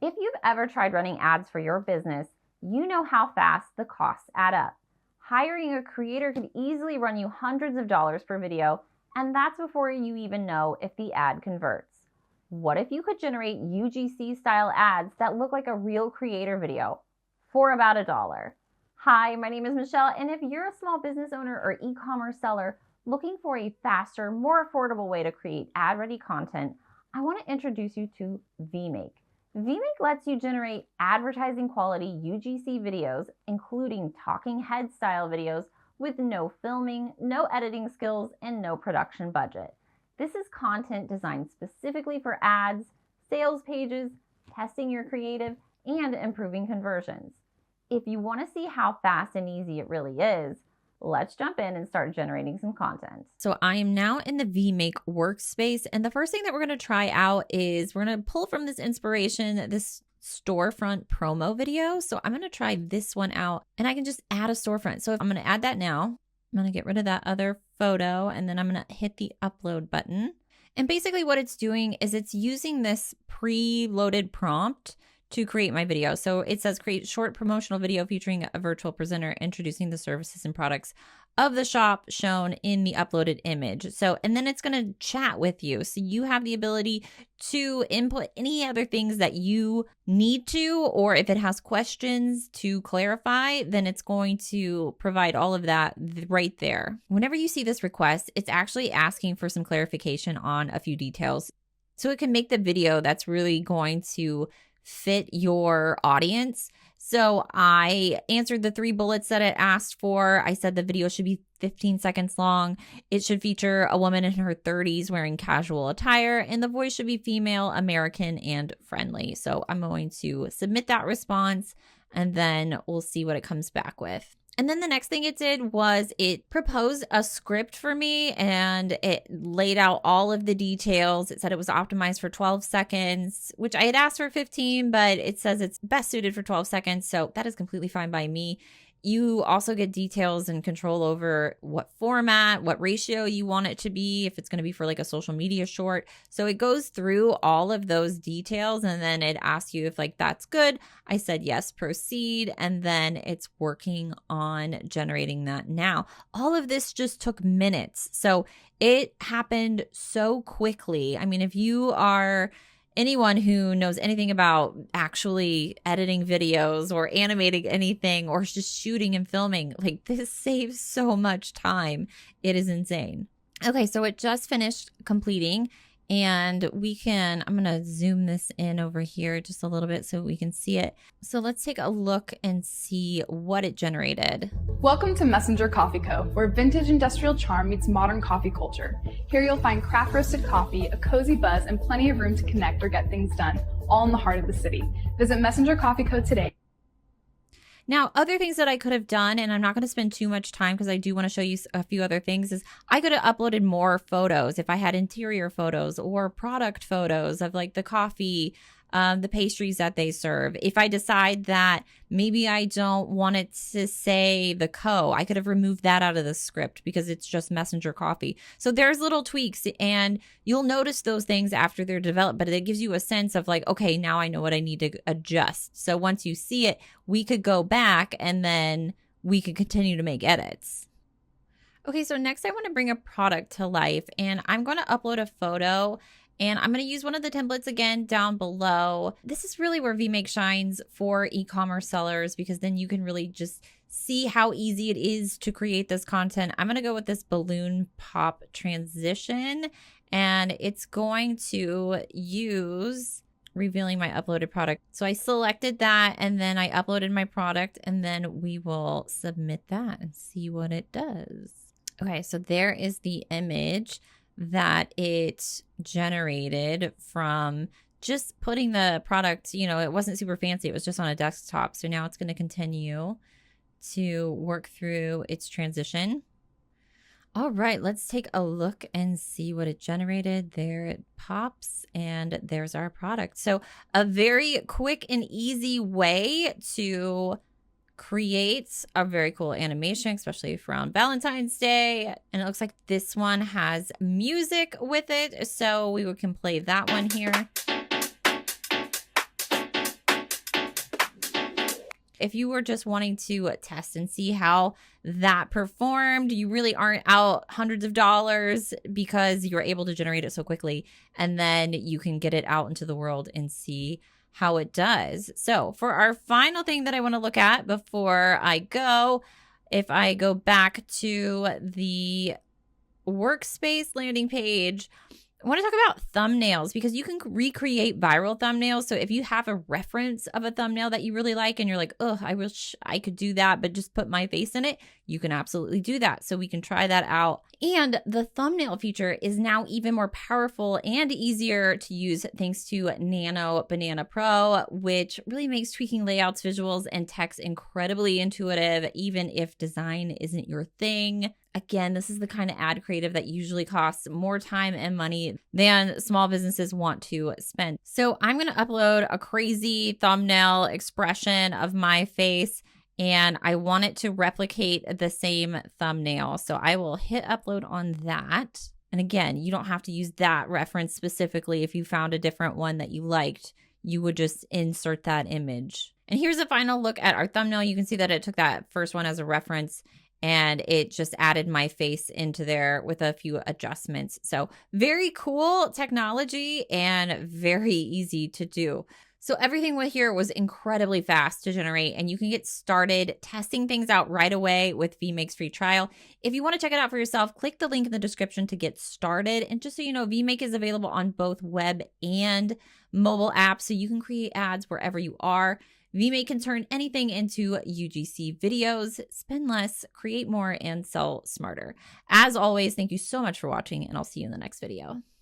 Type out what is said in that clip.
If you've ever tried running ads for your business, you know how fast the costs add up. Hiring a creator can easily run you hundreds of dollars per video, and that's before you even know if the ad converts. What if you could generate UGC-style ads that look like a real creator video for about $1? Hi, my name is Michelle, and if you're a small business owner or e-commerce seller looking for a faster, more affordable way to create ad-ready content, I want to introduce you to Vmake. Vmake lets you generate advertising quality UGC videos, including talking head style videos with no filming, no editing skills, and no production budget. This is content designed specifically for ads, sales pages, testing your creative, and improving conversions. If you want to see how fast and easy it really is, let's jump in and start generating some content. So I am now in the Vmake workspace, and the first thing that we're going to try out is we're going to pull from this inspiration, this storefront promo video. So I'm going to try this one out, and I can just add a storefront. So I'm going to add that now. I'm going to get rid of that other photo, and then I'm going to hit the upload button. And basically what it's doing is it's using this pre-loaded prompt to create my video. So it says create short promotional video featuring a virtual presenter introducing the services and products of the shop shown in the uploaded image. So, and then it's going to chat with you. So you have the ability to input any other things that you need to, or if it has questions to clarify, then it's going to provide all of that right there. Whenever you see this request, it's actually asking for some clarification on a few details. So it can make the video that's really going to fit your audience. So I answered the 3 bullets that it asked for. I said the video should be 15 seconds long. It should feature a woman in her 30s wearing casual attire, and the voice should be female, American, and friendly. So I'm going to submit that response, and then we'll see what it comes back with. And then the next thing it did was it proposed a script for me, and it laid out all of the details. It said it was optimized for 12 seconds, which I had asked for 15, but it says it's best suited for 12 seconds. So that is completely fine by me. You also get details and control over what format, what ratio you want it to be, if it's going to be for like a social media short. So it goes through all of those details, and then it asks you if like that's good. I said yes, proceed, and then it's working on generating that now. All of this just took minutes. So it happened so quickly. I mean, if you are anyone who knows anything about actually editing videos or animating anything or just shooting and filming, like this saves so much time. It is insane. Okay, so it just finished completing, and I'm going to zoom this in over here just a little bit so we can see it. So let's take a look and see what it generated. Welcome to Messenger Coffee Co., where vintage industrial charm meets modern coffee culture. Here you'll find craft roasted coffee, a cozy buzz, and plenty of room to connect or get things done, all in the heart of the city. Visit Messenger Coffee Co. today. Now, other things that I could have done, and I'm not going to spend too much time because I do want to show you a few other things, is I could have uploaded more photos if I had interior photos or product photos of like the coffee, the pastries that they serve. If I decide that maybe I don't want it to say the co, I could have removed that out of the script because it's just Messenger Coffee. So there's little tweaks, and you'll notice those things after they're developed, but it gives you a sense of like, okay, now I know what I need to adjust. So once you see it, we could go back and then we could continue to make edits. Okay, so next I want to bring a product to life, and I'm going to upload a photo. And I'm going to use one of the templates again down below. This is really where Vmake shines for e-commerce sellers, because then you can really just see how easy it is to create this content. I'm going to go with this balloon pop transition, and it's going to use revealing my uploaded product. So I selected that, and then I uploaded my product, and then we will submit that and see what it does. Okay, so there is the image that it generated from just putting the product, it wasn't super fancy. It was just on a desktop. So now it's going to continue to work through its transition. All right, let's take a look and see what it generated. There it pops, and there's our product. So a very quick and easy way to create a very cool animation, especially for around Valentine's Day. And it looks like this one has music with it, so we can play that one here. If you were just wanting to test and see how that performed, you really aren't out hundreds of dollars because you're able to generate it so quickly, and then you can get it out into the world and see how it does. So for our final thing that I want to look at before I go, if I go back to the workspace landing page, I want to talk about thumbnails because you can recreate viral thumbnails. So if you have a reference of a thumbnail that you really like and you're like, oh, I wish I could do that, but just put my face in it, you can absolutely do that. So we can try that out. And the thumbnail feature is now even more powerful and easier to use thanks to Nano Banana Pro, which really makes tweaking layouts, visuals, and text incredibly intuitive, even if design isn't your thing. Again, this is the kind of ad creative that usually costs more time and money than small businesses want to spend. So I'm going to upload a crazy thumbnail expression of my face, and I want it to replicate the same thumbnail. So I will hit upload on that. And again, you don't have to use that reference specifically. If you found a different one that you liked, you would just insert that image. And here's a final look at our thumbnail. You can see that it took that first one as a reference, and it just added my face into there with a few adjustments. So very cool technology and very easy to do. So everything with here was incredibly fast to generate, and you can get started testing things out right away with Vmake's free trial. If you want to check it out for yourself, click the link in the description to get started. And just so you know, Vmake is available on both web and mobile apps, so you can create ads wherever you are. Vmake can turn anything into UGC videos, spend less, create more, and sell smarter. As always, thank you so much for watching, and I'll see you in the next video.